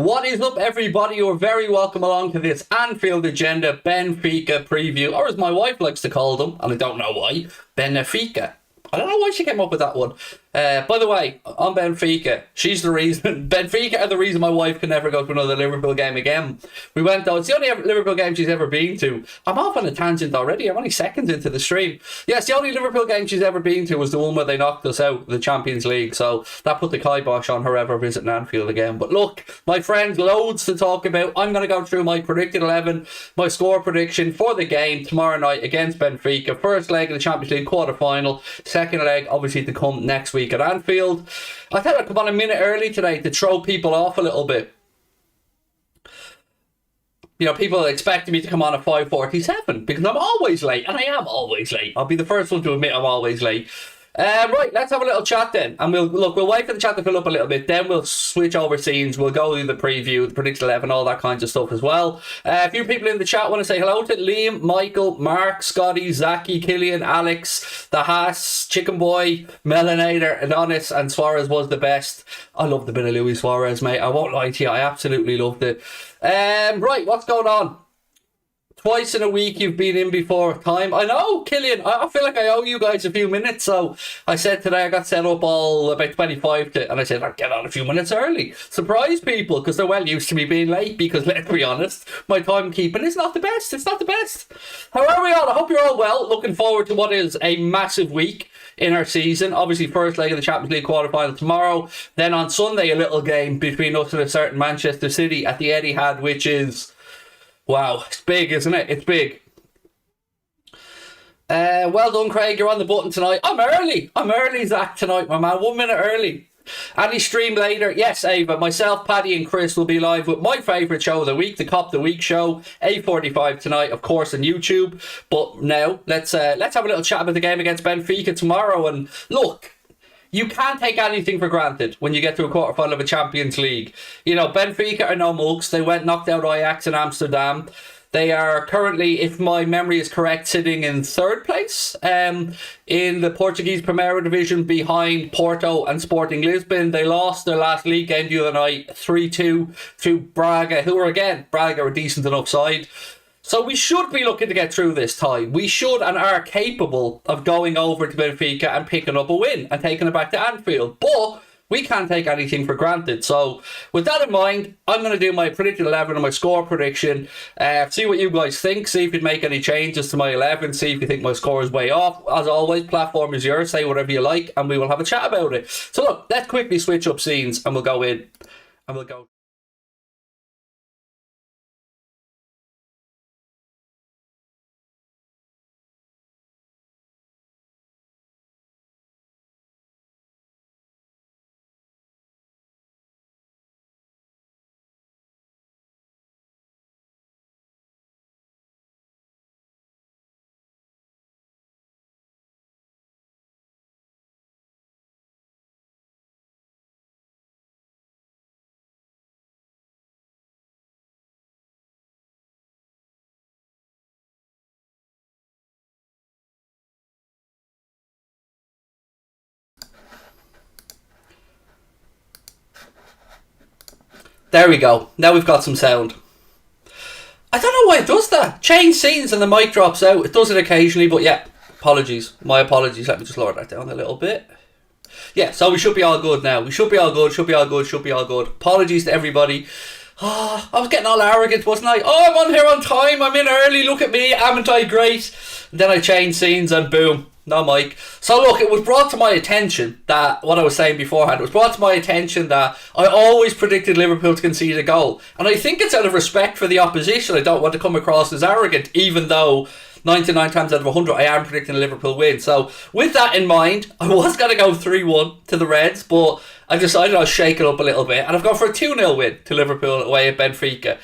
What is up, everybody? You're very welcome along to this Anfield Agenda Benfica preview, or as my wife likes to call them, and I don't know why, Benfica. I don't know why she came up with that one. By the way, on Benfica, she's the reason. Benfica are the reason my wife can never go to another Liverpool game again. We went, though, it's the only Liverpool game she's ever been to. I'm off on a tangent already. I'm only seconds into the stream. Yes, the only Liverpool game she's ever been to was the one where they knocked us out, the Champions League. So that put the kibosh on her ever visiting Anfield again. But look, my friends, loads to talk about. I'm going to go through my predicted 11, my score prediction for the game tomorrow night against Benfica. First leg of the Champions League quarter-final. Second leg, obviously, to come next week at Anfield. I thought I'd come on a minute early today to throw people off a little bit. You know, people expecting me to come on at 5:47 because I'm always late, and I am always late. I'll be the first one to admit I'm always late. Right, let's have a little chat then, and we'll wait for the chat to fill up a little bit. Then we'll switch over scenes. We'll go through the preview, the predicted 11, all that kinds of stuff as well. A few people in the chat want to say hello to Liam, Michael, Mark, Scotty, Zaki, Killian, Alex, the Haas, Chicken Boy, Melanator, Adonis, and Suarez was the best. I loved the bit of Luis Suarez, mate. I won't lie to you, I absolutely loved it. Right, what's going on? Twice in a week you've been in before time. I know, Killian. I feel like I owe you guys a few minutes. So I said today I got set up all about 25 to, and I said I'd get on a few minutes early. Surprise people, because they're well used to me being late. Because let's be honest, my timekeeping is not the best. It's not the best. How are we all? I hope you're all well. Looking forward to what is a massive week in our season. Obviously, first leg of the Champions League quarter-final tomorrow. Then on Sunday, a little game between us and a certain Manchester City at the Etihad, which is... wow, it's big, isn't it? It's big. Well done, Craig. You're on the button tonight. I'm early, Zach, tonight, my man. 1 minute early. Any stream later? Yes, Ava. Myself, Paddy and Chris will be live with my favourite show of the week, the Cop the Week show, 8:45 tonight, of course, on YouTube. But now, let's have a little chat about the game against Benfica tomorrow. And look... you can't take anything for granted when you get to a quarterfinal of a Champions League. You know, Benfica are no mugs. They knocked out Ajax in Amsterdam. They are currently, if my memory is correct, sitting in third place in the Portuguese Primeira Division behind Porto and Sporting Lisbon. They lost their last league game the other night, 3-2 to Braga, who are, again, Braga are a decent enough side. So we should be looking to get through this tie. We should and are capable of going over to Benfica and picking up a win and taking it back to Anfield. But we can't take anything for granted. So with that in mind, I'm going to do my predicted 11 and my score prediction. See what you guys think. See if you'd make any changes to my 11. See if you think my score is way off. As always, platform is yours. Say whatever you like and we will have a chat about it. So look, let's quickly switch up scenes and we'll go in and we'll go... There we go. Now we've got some sound. I don't know why it does that. Change scenes and the mic drops out. It does it occasionally, but yeah. Apologies. My apologies. Let me just lower that down a little bit. Yeah, so we should be all good now. We should be all good, should be all good, should be all good. Apologies to everybody. Oh, I was getting all arrogant, wasn't I? Oh, I'm on here on time. I'm in early. Look at me. Haven't I great? And then I changed scenes and boom. No mic. So look, it was brought to my attention that, what I was saying beforehand, it was brought to my attention that I always predicted Liverpool to concede a goal. And I think it's out of respect for the opposition. I don't want to come across as arrogant, even though 99 times out of 100 I am predicting a Liverpool win. So with that in mind, I was going to go 3-1 to the Reds, but I decided I'll shake it up a little bit. And I've gone for a 2-0 win to Liverpool away at Benfica.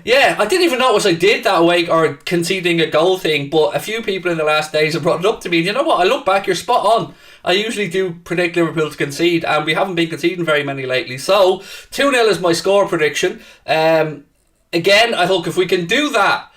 Yeah, I didn't even notice I did that away or conceding a goal thing, but a few people in the last days have brought it up to me. And you know what? I look back, you're spot on. I usually do predict Liverpool to concede, and we haven't been conceding very many lately. So 2-0 is my score prediction. Again, I think if we can do that,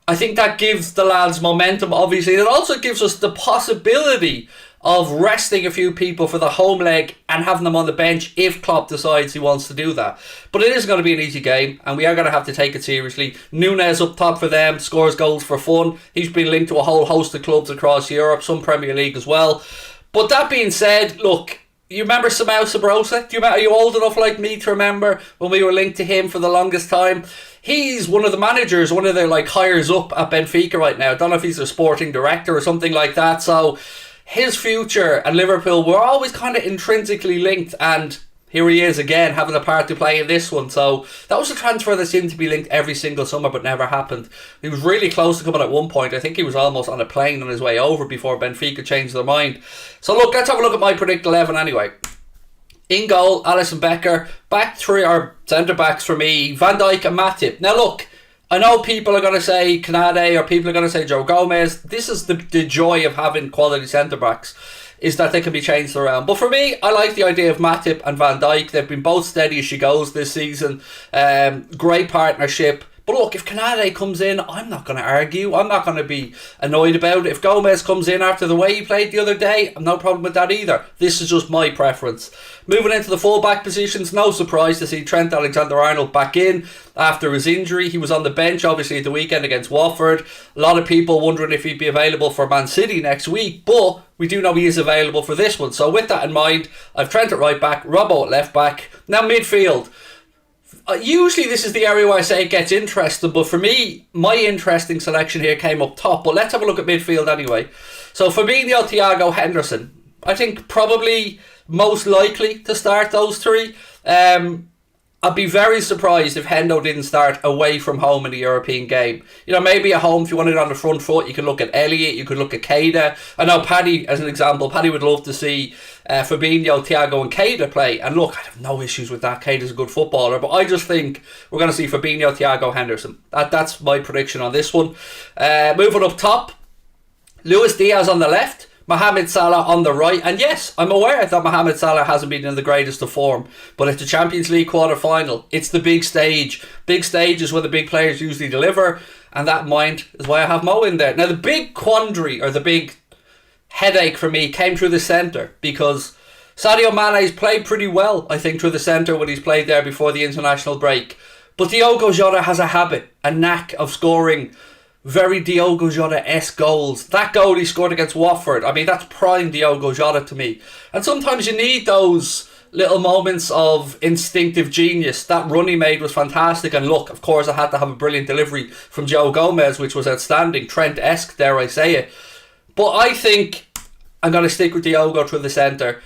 I think that gives the lads momentum, obviously. It also gives us the possibility of resting a few people for the home leg and having them on the bench if Klopp decides he wants to do that. But it isn't going to be an easy game, and we are going to have to take it seriously. Nunes up top for them, scores goals for fun. He's been linked to a whole host of clubs across Europe, some Premier League as well. But that being said, look, you remember Samuel Sabrosa? Are you old enough like me to remember when we were linked to him for the longest time? He's one of the managers, one of the hires up at Benfica right now. I don't know if he's a sporting director or something like that. So his future and Liverpool were always kind of intrinsically linked, and here he is again having a part to play in this one. So that was a transfer that seemed to be linked every single summer but never happened. He was really close to coming at one point. I think he was almost on a plane on his way over before Benfica changed their mind. So look, let's have a look at my predict 11 anyway. In goal, Alisson Becker. Back three are centre backs for me, Van Dijk and Matip. Now look, I know people are going to say Canade or people are going to say Joe Gomez. This is the joy of having quality centre backs, is that they can be changed around. But for me, I like the idea of Matip and Van Dijk. They've been both steady as she goes this season. Great partnership. But look, if Canade comes in, I'm not going to argue. I'm not going to be annoyed about it. If Gomez comes in after the way he played the other day, I've no problem with that either. This is just my preference. Moving into the full-back positions, no surprise to see Trent Alexander-Arnold back in after his injury. He was on the bench, obviously, at the weekend against Watford. A lot of people wondering if he'd be available for Man City next week, but we do know he is available for this one. So with that in mind, I've Trent at right back, Robbo at left back. Now midfield. Usually this is the area where I say it gets interesting, but for me, my interesting selection here came up top. But let's have a look at midfield anyway. So Fabinho, Thiago, Henderson. I think probably most likely to start those three. I'd be very surprised if Hendo didn't start away from home in the European game. You know, maybe at home, if you wanted it on the front foot, you could look at Elliott, you could look at Keita. I know Paddy, as an example, Paddy would love to see Fabinho, Thiago and Keita play. And look, I have no issues with that. Keita's a good footballer. But I just think we're going to see Fabinho, Thiago, Henderson. That's my prediction on this one. Moving up top, Luis Diaz on the left, Mohamed Salah on the right. And yes, I'm aware that Mohamed Salah hasn't been in the greatest of form, but it's the Champions League quarter-final. It's the big stage. Big stage is where the big players usually deliver, and that in mind is why I have Mo in there. Now the big quandary, or the big headache for me, came through the centre, because Sadio Mane's played pretty well, I think, through the centre when he's played there before the international break. But Diogo Jota has a habit, a knack of scoring very Diogo Jota-esque goals. That goal he scored against Watford, I mean, that's prime Diogo Jota to me. And sometimes you need those little moments of instinctive genius. That run he made was fantastic. And look, of course, I had to have a brilliant delivery from Joe Gomez, which was outstanding. Trent-esque, dare I say it. But I think I'm going to stick with Diogo through the centre.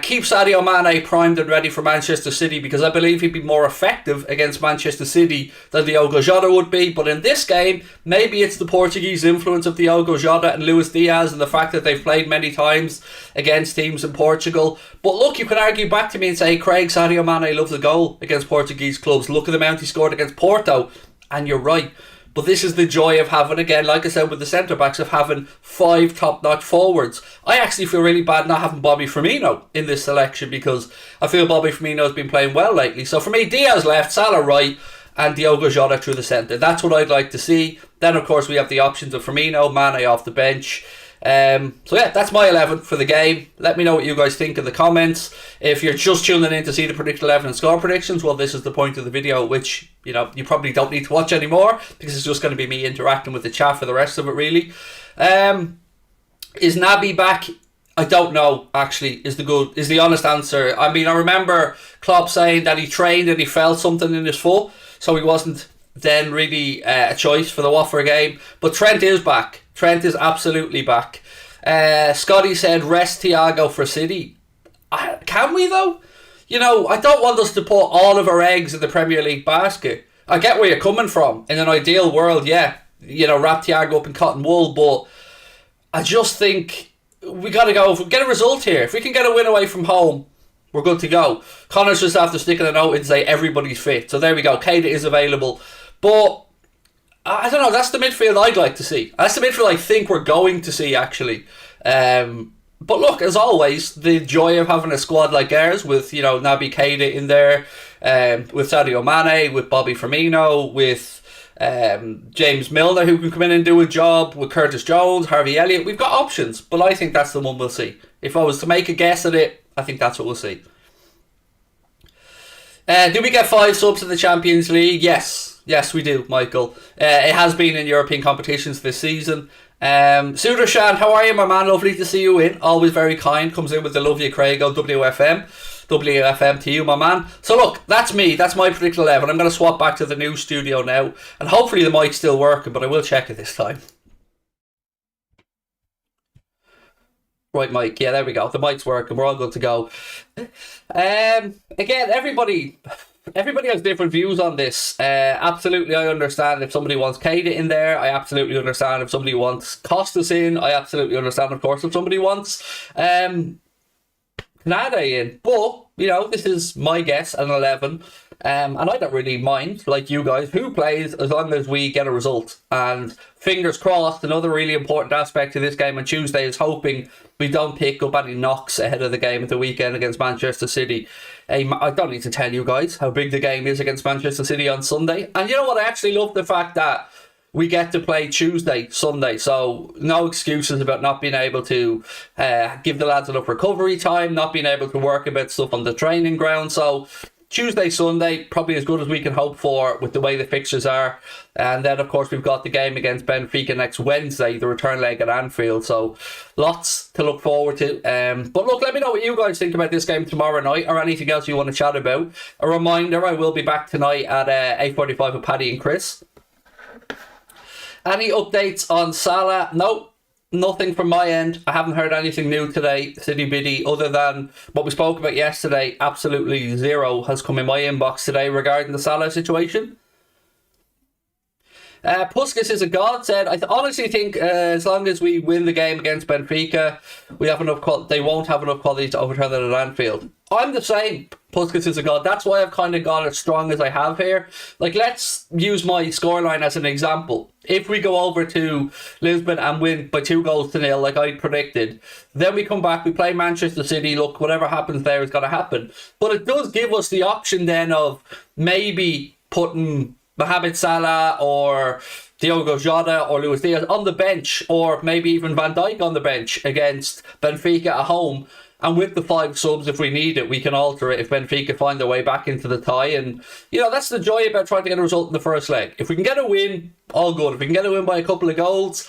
Keep Sadio Mane primed and ready for Manchester City, because I believe he'd be more effective against Manchester City than Diogo Jota would be. But in this game, maybe it's the Portuguese influence of Diogo Jota and Luis Diaz and the fact that they've played many times against teams in Portugal. But look, you can argue back to me and say, Craig, Sadio Mane loves a goal against Portuguese clubs. Look at the amount he scored against Porto. And you're right. But this is the joy of having, again, like I said with the centre-backs, of having 5 top-notch forwards. I actually feel really bad not having Bobby Firmino in this selection, because I feel Bobby Firmino's been playing well lately. So for me, Diaz left, Salah right, and Diogo Jota through the centre. That's what I'd like to see. Then, of course, we have the options of Firmino, Mane off the bench. So yeah, that's my 11 for the game. Let me know what you guys think in the comments. If you're just tuning in to see the Predict 11 and score predictions, well, this is the point of the video, which, you know, you probably don't need to watch anymore, because it's just going to be me interacting with the chat for the rest of it, really. Is Naby back? I don't know, actually, is the honest answer. I mean, I remember Klopp saying that he trained and he felt something in his foot, so he wasn't then really a choice for the Watford game. But Trent is back. Trent is absolutely back. Scotty said rest Thiago for City. Can we though? You know, I don't want us to put all of our eggs in the Premier League basket. I get where you're coming from. In an ideal world, yeah, you know, wrap Thiago up in cotton wool, but I just think we got to go, get a result here. If we can get a win away from home, we're good to go. Connor's just after sticking a note and say everybody's fit. So there we go. Keita is available. But I don't know, that's the midfield I'd like to see. That's the midfield I think we're going to see, actually. But look, as always, the joy of having a squad like ours with, you know, Naby Keita in there, with Sadio Mane, with Bobby Firmino, with James Milner, who can come in and do a job with Curtis Jones, Harvey Elliott. We've got options, but I think that's the one we'll see. If I was to make a guess at it, I think that's what we'll see. Do we get 5 subs in the Champions League? Yes, we do, Michael. It has been in European competitions this season. Sudarshan, how are you, my man? Lovely to see you in. Always very kind. Comes in with the love you, Craig, on WFM. WFM to you, my man. So look, that's me. That's my predicted 11. I'm going to swap back to the new studio now. And hopefully the mic's still working, but I will check it this time. Right, Mike. Yeah, there we go. The mic's working. We're all good to go. Again, everybody has different views on this. Absolutely, I understand if somebody wants Keita in there. I absolutely understand if somebody wants Costas in. I absolutely understand, of course, if somebody wants Canada in. But, this is my guess at an 11. And I don't really mind, like you guys, who plays as long as we get a result. And fingers crossed, another really important aspect of this game on Tuesday is hoping we don't pick up any knocks ahead of the game at the weekend against Manchester City. I don't need to tell you guys how big the game is against Manchester City on Sunday. And you know what? I actually love the fact that we get to play Tuesday, Sunday. So no excuses about not being able to give the lads enough recovery time, not being able to work a bit stuff on the training ground. So Tuesday, Sunday, probably as good as we can hope for with the way the fixtures are. And then, of course, we've got the game against Benfica next Wednesday, the return leg at Anfield. So lots to look forward to. But look, let me know what you guys think about this game tomorrow night or anything else you want to chat about. A reminder, I will be back tonight at 8:45 with Paddy and Chris. Any updates on Salah? Nope. Nothing from my end. I haven't heard anything new today, City Biddy, other than what we spoke about yesterday. Absolutely zero has come in my inbox today regarding the Salah situation. Puskas is a god, said, I honestly think as long as we win the game against Benfica, we have enough. They won't have enough quality to overturn it at Anfield. I'm the same. Puskas is a god. That's why I've kind of gone as strong as I have here. Like, let's use my scoreline as an example. If we go over to Lisbon and win by 2-0 like I predicted, then we come back, we play Manchester City. Look, whatever happens there is going to happen. But it does give us the option then of maybe putting Mohamed Salah or Diogo Jota or Luis Diaz on the bench, or maybe even Van Dijk on the bench against Benfica at home. And with the 5 subs, if we need it, we can alter it if Benfica find their way back into the tie. And, that's the joy about trying to get a result in the first leg. If we can get a win, all good. If we can get a win by a couple of goals,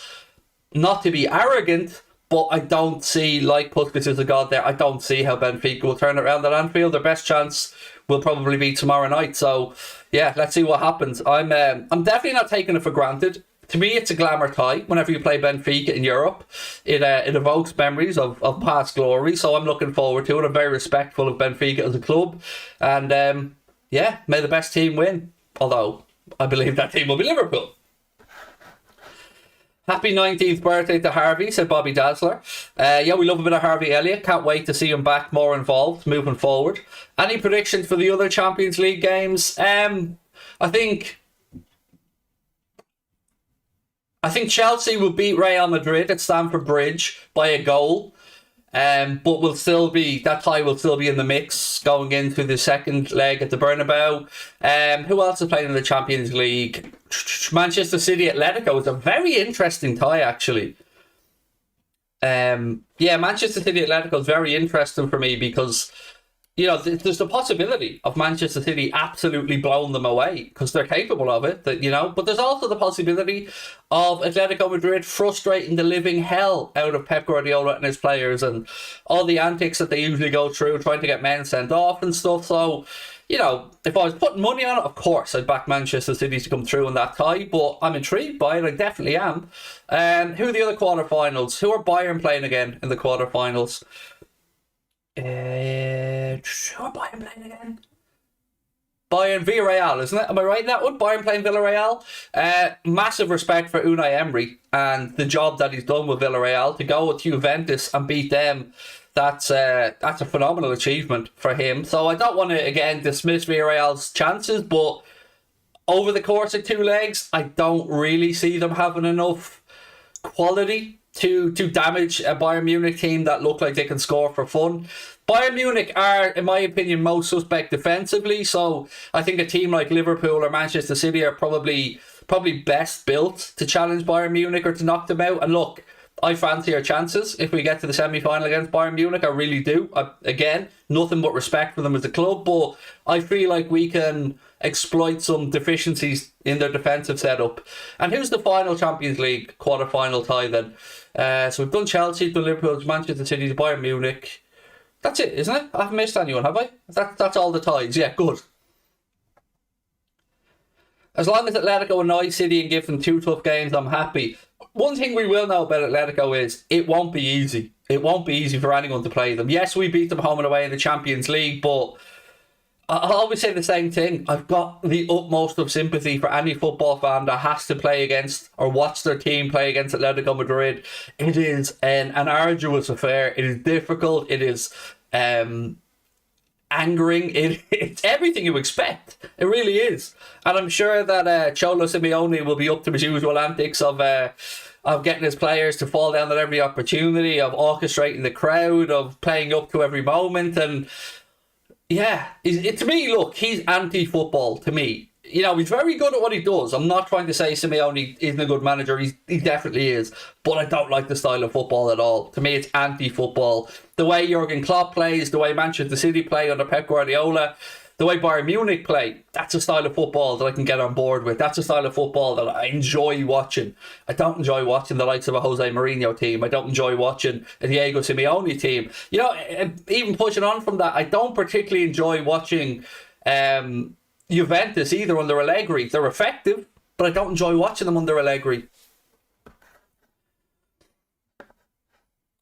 not to be arrogant, but I don't see, like Puskas is a god there, I don't see how Benfica will turn it around at Anfield. Their best chance will probably be tomorrow night. So, yeah, let's see what happens. I'm definitely not taking it for granted. To me, it's a glamour tie whenever you play Benfica in Europe. It evokes memories of past glory, so I'm looking forward to it. I'm very respectful of Benfica as a club. And, may the best team win. Although, I believe that team will be Liverpool. Happy 19th birthday to Harvey, said Bobby Dazzler. We love a bit of Harvey Elliott. Can't wait to see him back more involved moving forward. Any predictions for the other Champions League games? I think Chelsea will beat Real Madrid at Stamford Bridge by a goal. But that tie will still be in the mix going into the second leg at the Bernabeu. Who else is playing in the Champions League? Manchester City Atletico is a very interesting tie, actually. Manchester City Atletico is very interesting for me because there's the possibility of Manchester City absolutely blowing them away because they're capable of it, but there's also the possibility of Atletico Madrid frustrating the living hell out of Pep Guardiola and his players and all the antics that they usually go through trying to get men sent off and stuff. So, if I was putting money on it, of course I'd back Manchester City to come through in that tie, but I'm intrigued by it, I definitely am. Who are the other quarterfinals? Who are Bayern playing again in the quarterfinals? Who are Bayern playing again? Bayern Villarreal, isn't it? Am I right in that one? Bayern playing Villarreal. Massive respect for Unai Emery and the job that he's done with Villarreal. To go with Juventus and beat them, that's a phenomenal achievement for him. So I don't want to, again, dismiss Villarreal's chances, but over the course of 2 legs, I don't really see them having enough quality to damage a Bayern Munich team that look like they can score for fun. Bayern Munich are, in my opinion, most suspect defensively, so I think a team like Liverpool or Manchester City are probably probably best built to challenge Bayern Munich or to knock them out. And look, I fancy our chances if we get to the semi-final against Bayern Munich. I really do. Again, nothing but respect for them as a club, but I feel like we can exploit some deficiencies in their defensive setup. And who's the final Champions League quarter-final tie then? So we've done Chelsea, done Liverpool, Manchester City, Bayern Munich. That's it, isn't it? I haven't missed anyone, have I? That's all the ties. Yeah, good. As long as Atletico annoy City and give them 2 tough games, I'm happy. One thing we will know about Atletico is it won't be easy. It won't be easy for anyone to play them. Yes, we beat them home and away in the Champions League, but I'll always say the same thing. I've got the utmost of sympathy for any football fan that has to play against or watch their team play against Atletico Madrid. It is an arduous affair. It is difficult. It is angering. It's everything you expect. It really is. And I'm sure that Cholo Simeone will be up to his usual antics of getting his players to fall down at every opportunity, of orchestrating the crowd, of playing up to every moment. And yeah, to me, look, he's anti-football to me. You know, he's very good at what he does. I'm not trying to say Simeone isn't a good manager. He definitely is. But I don't like the style of football at all. To me, it's anti-football. The way Jurgen Klopp plays, the way Manchester City play under Pep Guardiola, the way Bayern Munich play, that's a style of football that I can get on board with. That's a style of football that I enjoy watching. I don't enjoy watching the likes of a Jose Mourinho team. I don't enjoy watching a Diego Simeone team. You know, even pushing on from that, I don't particularly enjoy watching Juventus either under Allegri. They're effective, but I don't enjoy watching them under Allegri.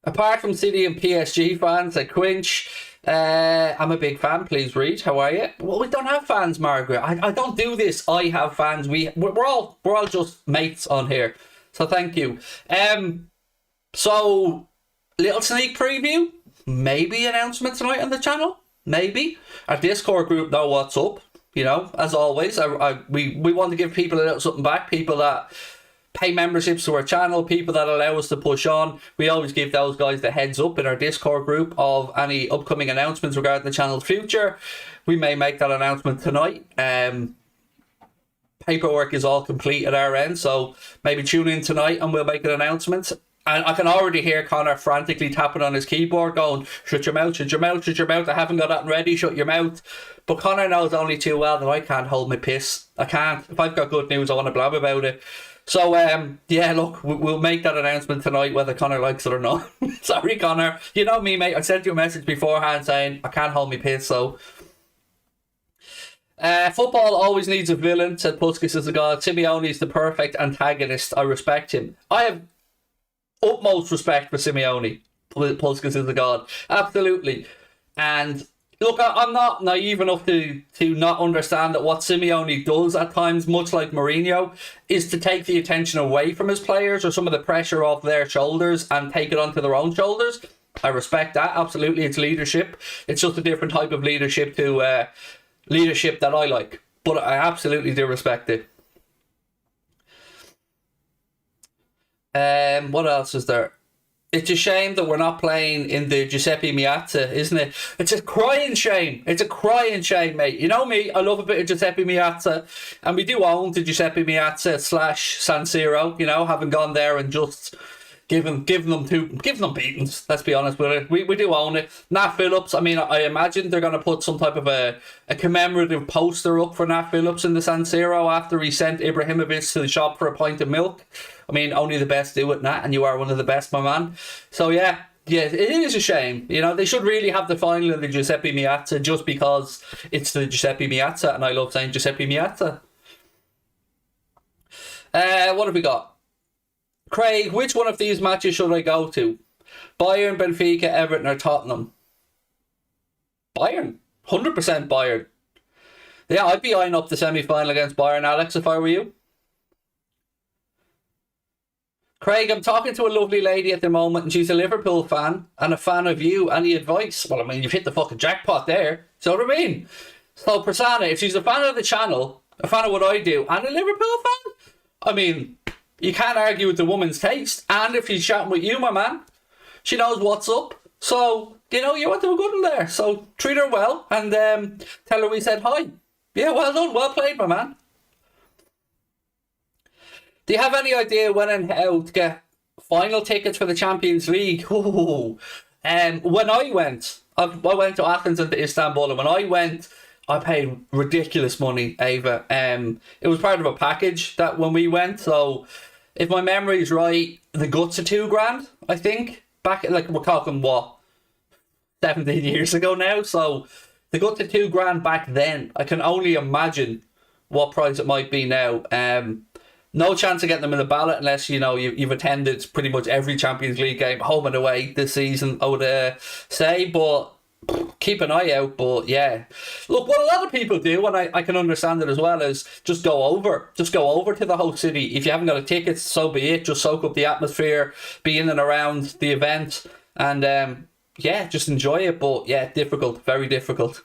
Apart from City and PSG fans, like Quinch, I'm a big fan. Please read. How are you? Well, we don't have fans, Margaret. I don't do this. I have fans. We're all just mates on here. So thank you. So little sneak preview. Maybe announcement tonight on the channel. Maybe our Discord group know what's up. You know, as always, we want to give people a little something back. People that pay memberships to our channel, people that allow us to push on. We always give those guys the heads up in our Discord group of any upcoming announcements regarding the channel's future. We may make that announcement tonight. Paperwork is all complete at our end, so maybe tune in tonight and we'll make an announcement. And I can already hear Connor frantically tapping on his keyboard going, shut your mouth, shut your mouth, shut your mouth. I haven't got that ready, shut your mouth. But Connor knows only too well that I can't hold my piss. I can't. If I've got good news, I want to blab about it. So, yeah, look, we'll make that announcement tonight, whether Connor likes it or not. Sorry, Connor. You know me, mate. I sent you a message beforehand saying I can't hold my piss, so... football always needs a villain, said Puskas is a god. Simeone is the perfect antagonist. I respect him. I have utmost respect for Simeone. Puskas is a god. Absolutely. And... look, I'm not naive enough to not understand that what Simeone does at times, much like Mourinho, is to take the attention away from his players or some of the pressure off their shoulders and take it onto their own shoulders. I respect that. Absolutely, it's leadership. It's just a different type of leadership to leadership that I like. But I absolutely do respect it. What else is there? It's a shame that we're not playing in the Giuseppe Meazza, isn't it? It's a crying shame. It's a crying shame, mate. You know me, I love a bit of Giuseppe Meazza, and we do own the Giuseppe Meazza / San Siro, you know, having gone there and just giving them beatings, let's be honest with it. We do own it. Nat Phillips, I mean, I imagine they're going to put some type of a commemorative poster up for Nat Phillips in the San Siro after he sent Ibrahimovic to the shop for a pint of milk. I mean, only the best do it, Nat, and you are one of the best, my man. So, yeah, it is a shame. You know, they should really have the final in the Giuseppe Meazza just because it's the Giuseppe Meazza, and I love saying Giuseppe Meazza. What have we got? Craig, which one of these matches should I go to? Bayern, Benfica, Everton, or Tottenham? Bayern. 100% Bayern. Yeah, I'd be eyeing up the semi-final against Bayern, Alex, if I were you. Craig, I'm talking to a lovely lady at the moment, and she's a Liverpool fan and a fan of you. Any advice? Well, I mean, you've hit the fucking jackpot there. So what I mean? So, Prasanna, if she's a fan of the channel, a fan of what I do, and a Liverpool fan, I mean, you can't argue with the woman's taste. And if she's chatting with you, my man, she knows what's up. So, you know, you want to do a good one there. So, treat her well and tell her we said hi. Yeah, well done. Well played, my man. Do you have any idea when and how to get final tickets for the Champions League? Ooh. When I went to Athens and to Istanbul, and when I went, I paid ridiculous money, Ava. It was part of a package that when we went. So, if my memory is right, the guts are £2,000. I think back like we're talking what 17 years ago now. So, the guts are £2,000 back then. I can only imagine what price it might be now. No chance of getting them in the ballot unless you've attended pretty much every Champions League game home and away this season, I would say, but keep an eye out. But yeah, look, what a lot of people do, and I can understand it as well, is just go over to the host city. If you haven't got a ticket, so be it. Just soak up the atmosphere, be in and around the event, and yeah, just enjoy it. But yeah, difficult, very difficult.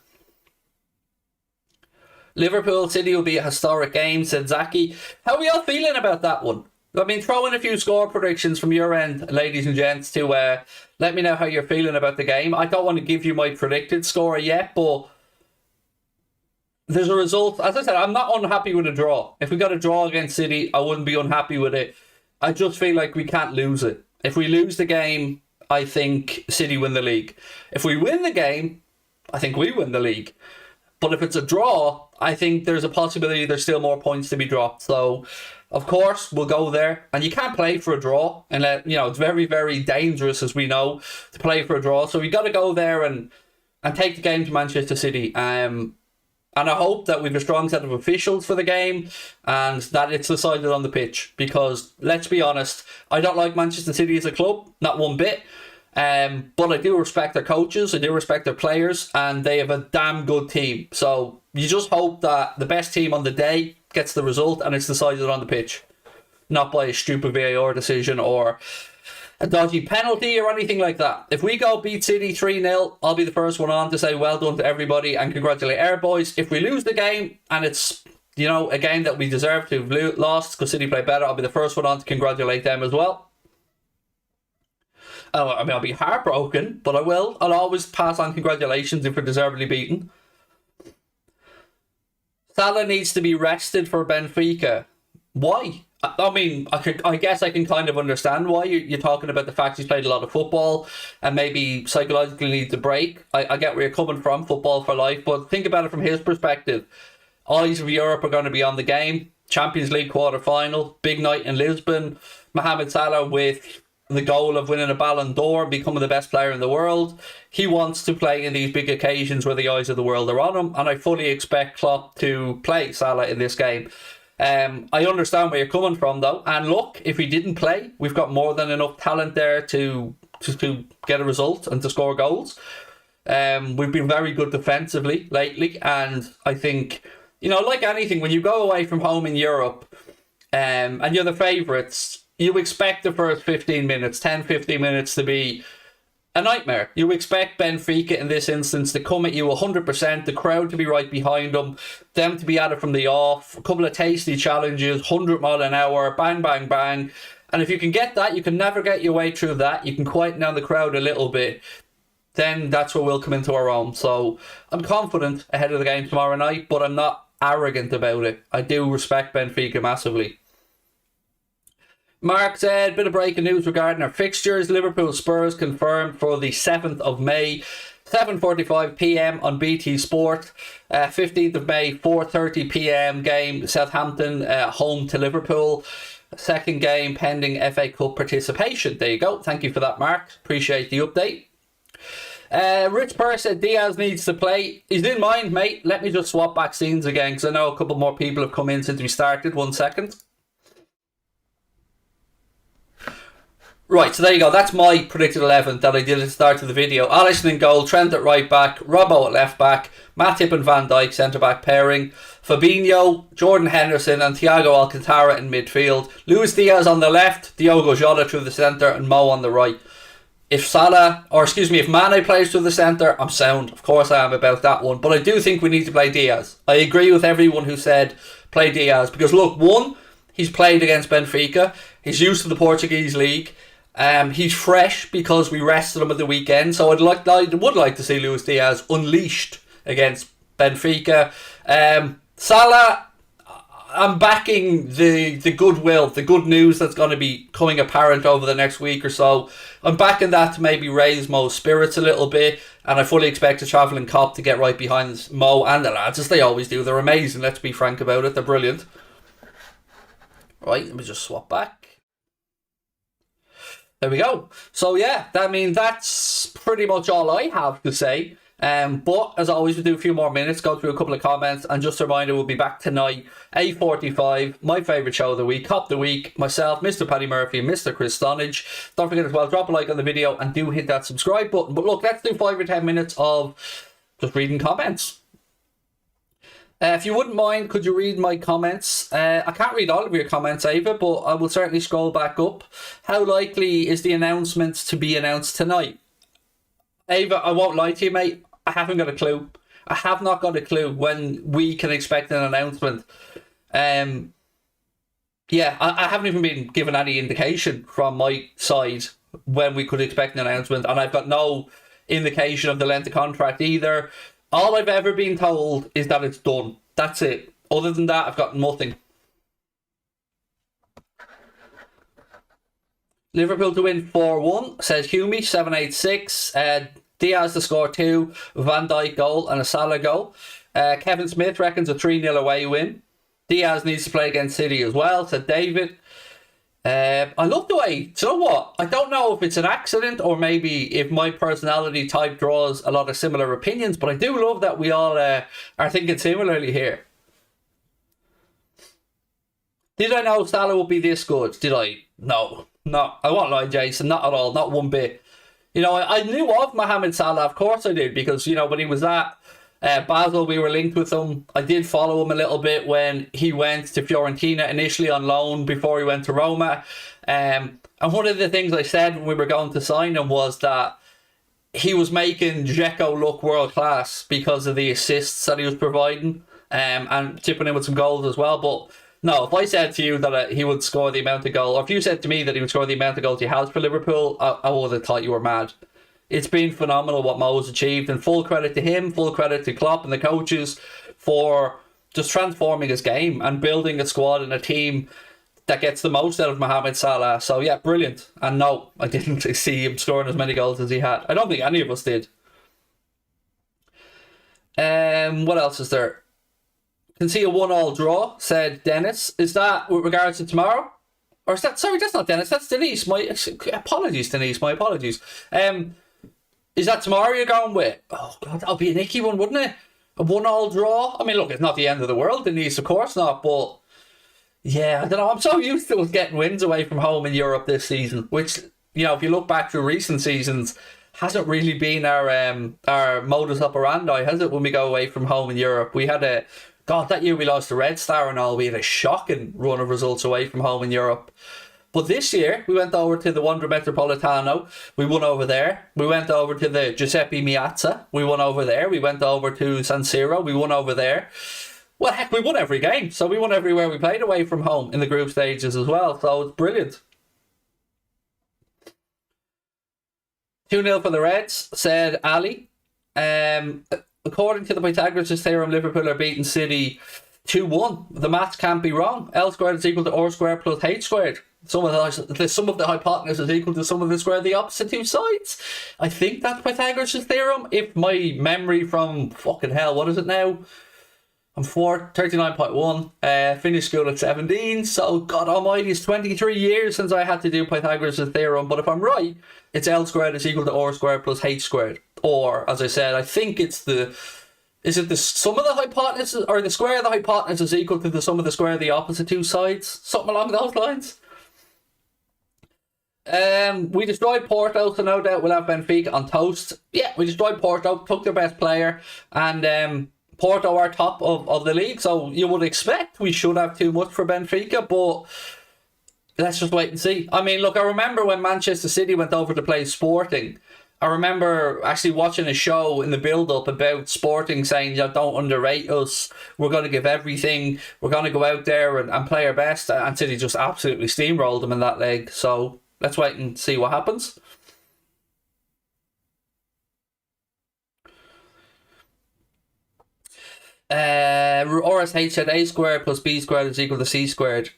Liverpool City will be a historic game, said Zaki. How are we all feeling about that one? I mean, throw in a few score predictions from your end, ladies and gents, to let me know how you're feeling about the game. I don't want to give you my predicted score yet, but there's a result. As I said, I'm not unhappy with a draw. If we got a draw against City, I wouldn't be unhappy with it. I just feel like we can't lose it. If we lose the game, I think City win the league. If we win the game, I think we win the league. But if it's a draw, I think there's a possibility there's still more points to be dropped. So, of course, we'll go there. And you can't play for a draw. And, it's very, very dangerous, as we know, to play for a draw. So we got to go there and take the game to Manchester City. And I hope that we have a strong set of officials for the game and that it's decided on the pitch. Because, let's be honest, I don't like Manchester City as a club, not one bit. But I do respect their coaches, I do respect their players, and they have a damn good team. So you just hope that the best team on the day gets the result and it's decided on the pitch, not by a stupid VAR decision or a dodgy penalty or anything like that. If we go beat City 3-0, I'll be the first one on to say well done to everybody and congratulate our boys. If we lose the game and it's a game that we deserve to have lost because City played better, I'll be the first one on to congratulate them as well. I mean, I'll be heartbroken, but I will. I'll always pass on congratulations if we're deservedly beaten. Salah needs to be rested for Benfica. Why? I mean, I guess I can kind of understand why. You're talking about the fact he's played a lot of football and maybe psychologically needs a break. I get where you're coming from, football for life, but think about it from his perspective. Eyes of Europe are going to be on the game. Champions League quarter-final, big night in Lisbon. Mohamed Salah with the goal of winning a Ballon d'Or, becoming the best player in the world. He wants to play in these big occasions where the eyes of the world are on him, and I fully expect Klopp to play Salah in this game. I understand where you're coming from, though, and look, if he didn't play, we've got more than enough talent there to get a result and to score goals. We've been very good defensively lately, and I think, like anything, when you go away from home in Europe, and you're the favourites, you expect the first 15 minutes, 10-15 minutes to be a nightmare. You expect Benfica in this instance to come at you 100%, the crowd to be right behind them to be at it from the off, a couple of tasty challenges, 100 mile an hour, bang, bang, bang. And if you can get that, you can navigate your way through that, you can quieten down the crowd a little bit, then that's where we'll come into our own. So I'm confident ahead of the game tomorrow night, but I'm not arrogant about it. I do respect Benfica massively. Mark said, bit of breaking news regarding our fixtures. Liverpool Spurs confirmed for the 7th of May, 7:45 p.m. on BT Sport. 15th of May, 4:30 p.m. game, Southampton home to Liverpool. Second game pending FA Cup participation. There you go. Thank you for that, Mark. Appreciate the update. Rich Purr said Diaz needs to play. He didn't mind, mate. Let me just swap back scenes again because I know a couple more people have come in since we started. 1 second. Right, so there you go. That's my predicted 11 that I did at the start of the video. Alisson in goal, Trent at right back, Robbo at left back, Matip and Van Dijk centre back pairing, Fabinho, Jordan Henderson and Thiago Alcantara in midfield, Luis Diaz on the left, Diogo Jota through the centre and Mo on the right. If Mane plays through the centre, I'm sound. Of course I am about that one. But I do think we need to play Diaz. I agree with everyone who said play Diaz. Because look, one, he's played against Benfica. He's used to the Portuguese league. He's fresh because we rested him at the weekend, so I would like to see Luis Diaz unleashed against Benfica. Salah, I'm backing the goodwill, the good news that's going to be coming apparent over the next week or so. I'm backing that to maybe raise Mo's spirits a little bit, and I fully expect the travelling cop to get right behind Mo and the lads, as they always do. They're amazing, let's be frank about it. They're brilliant. Right, let me just swap back. There we go. So yeah, that's pretty much all I have to say. But as always, we'll do a few more minutes, go through a couple of comments, and just a reminder, we'll be back tonight, 8:45, my favourite show of the week, Cop the Week, myself, Mr. Paddy Murphy, and Mr. Chris Stonage. Don't forget as well, drop a like on the video and do hit that subscribe button. But look, let's do 5 or 10 minutes of just reading comments. If you wouldn't mind, could you read my comments? I can't read all of your comments, Ava, but I will certainly scroll back up. How likely is the announcement to be announced tonight? Ava, I won't lie to you, mate. I haven't got a clue. I have not got a clue when we can expect an announcement. I haven't even been given any indication from my side when we could expect an announcement, and I've got no indication of the length of contract either. All I've ever been told is that it's done. That's it. Other than that, I've got nothing. Liverpool to win 4-1, says Hume, 786. Diaz to score 2, Van Dijk goal and a Salah goal. Kevin Smith reckons a 3-0 away win. Diaz needs to play against City as well, said David. I love the way, do you know what? I don't know if it's an accident or maybe if my personality type draws a lot of similar opinions, but I do love that we all are thinking similarly here. Did I know Salah would be this good? Did I? No. I won't lie, Jason, not at all, not one bit. You know, I knew of Mohamed Salah, of course I did, because, you know, when he was at Basel, we were linked with him. I did follow him a little bit when he went to Fiorentina initially on loan before he went to Roma. And one of the things I said when we were going to sign him was that he was making Dzeko look world class because of the assists that he was providing and chipping in with some goals as well. But no, if I said to you that he would score the amount of goals, or if you said to me that he would score the amount of goals he has for Liverpool, I would have thought you were mad. It's been phenomenal what Mo has achieved, and full credit to him, full credit to Klopp and the coaches for just transforming his game and building a squad and a team that gets the most out of Mohamed Salah. So yeah, brilliant. And no, I didn't see him scoring as many goals as he had. I don't think any of us did. What else is there? Can see a 1-1 draw, said Dennis. Is that with regards to tomorrow? Or is that, sorry, that's not Dennis, that's Denise. My apologies, Denise, my apologies. Is that tomorrow you're going with? Oh, God, that'll be an icky one, wouldn't it? A 1-1 draw? I mean, look, it's not the end of the world, Denise, of course not, but yeah, I don't know. I'm so used to us getting wins away from home in Europe this season, which, you know, if you look back through recent seasons, hasn't really been our modus operandi, has it, when we go away from home in Europe? We had God, that year we lost to Red Star and all. We had a shocking run of results away from home in Europe. But this year, we went over to the Wanda Metropolitano. We won over there. We went over to the Giuseppe Meazza. We won over there. We went over to San Siro. We won over there. Well, heck, we won every game. So we won everywhere we played away from home in the group stages as well. So it's brilliant. 2-0 for the Reds, said Ali. According to the Pythagoras theorem, Liverpool are beating City 2-1. The maths can't be wrong. L squared is equal to R squared plus H squared. Sum of the hypotenuse is equal to sum of the square of the opposite two sides. I think that's Pythagoras' theorem. If my memory from fucking hell, what is it now? I'm 39.1. Finished school at 17. So, God almighty, it's 23 years since I had to do Pythagoras' theorem. But if I'm right, it's L squared is equal to R squared plus H squared. Or, as I said, I think it's is it the sum of the hypotenuse, or the square of the hypotenuse is equal to the sum of the square of the opposite two sides? Something along those lines. We destroyed Porto, so no doubt we'll have Benfica on toast. Yeah, we destroyed Porto, took their best player, and Porto are top of the league, so you would expect we should have too much for Benfica, but let's just wait and see. I mean, look, I remember when Manchester City went over to play Sporting, I remember actually watching a show in the build-up about Sporting saying, don't underrate us, we're going to give everything, we're going to go out there and play our best, and City just absolutely steamrolled them in that leg, so let's wait and see what happens. RSH said A squared plus B squared is equal to C squared.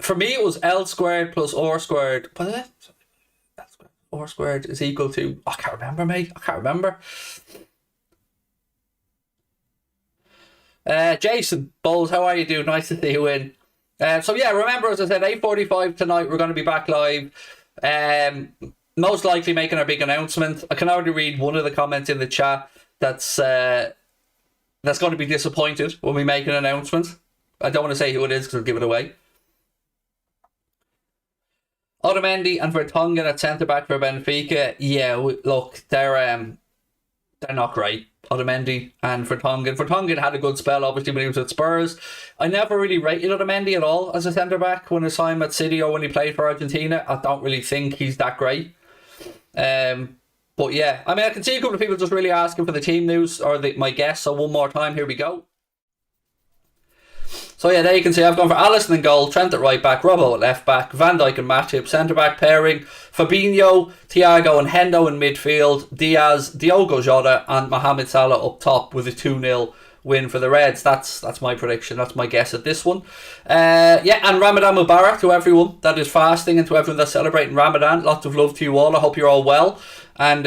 For me, it was L squared plus R squared. Was it? R squared is equal to... I can't remember, mate. I can't remember. Jason Bowles, how are you doing? Nice to see you in. So yeah, remember, as I said, 8:45 tonight, we're going to be back live. Most likely making our big announcement. I can already read one of the comments in the chat that's going to be disappointed when we make an announcement. I don't want to say who it is because I'll give it away. Otamendi and Vertonghen at centre back for Benfica. Yeah, look, they're not great. Otamendi and Vertonghen. Vertonghen had a good spell, obviously, when he was at Spurs. I never really rated Otamendi at all as a centre back when I saw him at City or when he played for Argentina. I don't really think he's that great. But yeah, I mean, I can see a couple of people just really asking for the team news or my guess. So one more time, here we go. So yeah, there you can see I've gone for Alisson in goal, Trent at right back, Robbo at left back, Van Dijk and Matip centre back pairing, Fabinho, Thiago and Hendo in midfield, Diaz, Diogo Jota and Mohamed Salah up top with a 2-0 win for the Reds. That's my prediction. That's my guess at this one. Yeah, and Ramadan Mubarak to everyone that is fasting and to everyone that's celebrating Ramadan. Lots of love to you all. I hope you're all well. And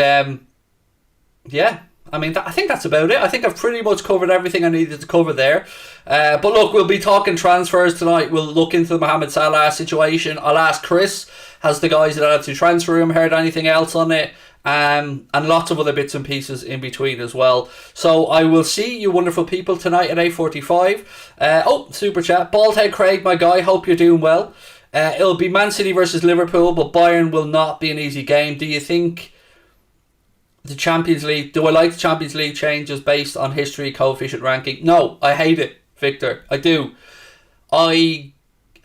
yeah, I mean, I think that's about it. I think I've pretty much covered everything I needed to cover there. But look, we'll be talking transfers tonight. We'll look into the Mohamed Salah situation. I'll ask Chris, has the guys that had to transfer him heard anything else on it? And lots of other bits and pieces in between as well. So I will see you wonderful people tonight at 8:45. Super chat. Baldhead Craig, my guy, hope you're doing well. It'll be Man City versus Liverpool, but Bayern will not be an easy game. Do you think the Champions League, do I like the Champions League changes based on history coefficient ranking? No, I hate it, Victor. I do.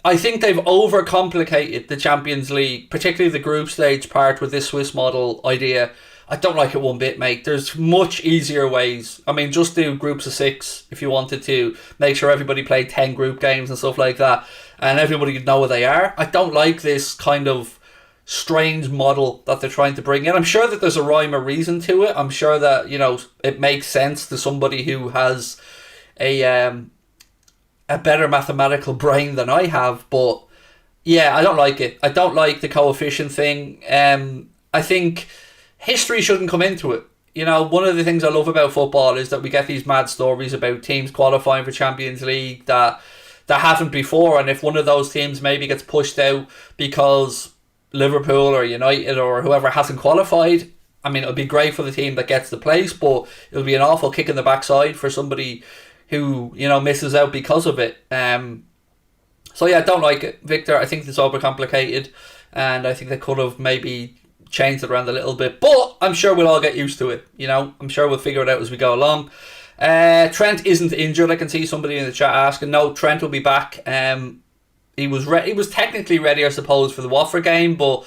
I think they've overcomplicated the Champions League, particularly the group stage part with this Swiss model idea. I don't like it one bit, mate. There's much easier ways. I mean, just do groups of 6 if you wanted to. Make sure everybody played 10 group games and stuff like that, and everybody could know what they are. I don't like this kind of strange model that they're trying to bring in. I'm sure that there's a rhyme or reason to it. I'm sure that, you know, it makes sense to somebody who has a better mathematical brain than I have, but yeah, I don't like it. I don't like the coefficient thing. I think history shouldn't come into it. You know, one of the things I love about football is that we get these mad stories about teams qualifying for Champions League that haven't before, and if one of those teams maybe gets pushed out because Liverpool or United or whoever hasn't qualified, I mean, it'll be great for the team that gets the place, but it'll be an awful kick in the backside for somebody who, you know, misses out because of it. So yeah, I don't like it, Victor. I think it's overcomplicated, and I think they could have maybe changed it around a little bit, but I'm sure we'll all get used to it. You know, I'm sure we'll figure it out as we go along. Trent isn't injured. I can see somebody in the chat asking. No, Trent will be back. He was technically ready, I suppose, for the Watford game, but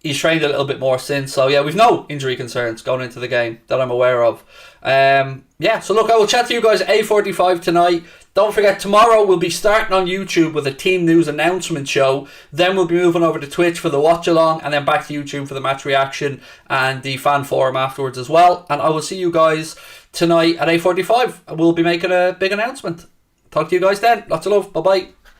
he's trained a little bit more since. So yeah, we've no injury concerns going into the game that I'm aware of. Yeah, so look, I will chat to you guys at 8:45 tonight. Don't forget, tomorrow we'll be starting on YouTube with a team news announcement show. Then we'll be moving over to Twitch for the watch along, and then back to YouTube for the match reaction and the fan forum afterwards as well. And I will see you guys tonight at 8:45. We'll be making a big announcement. Talk to you guys then. Lots of love. Bye bye.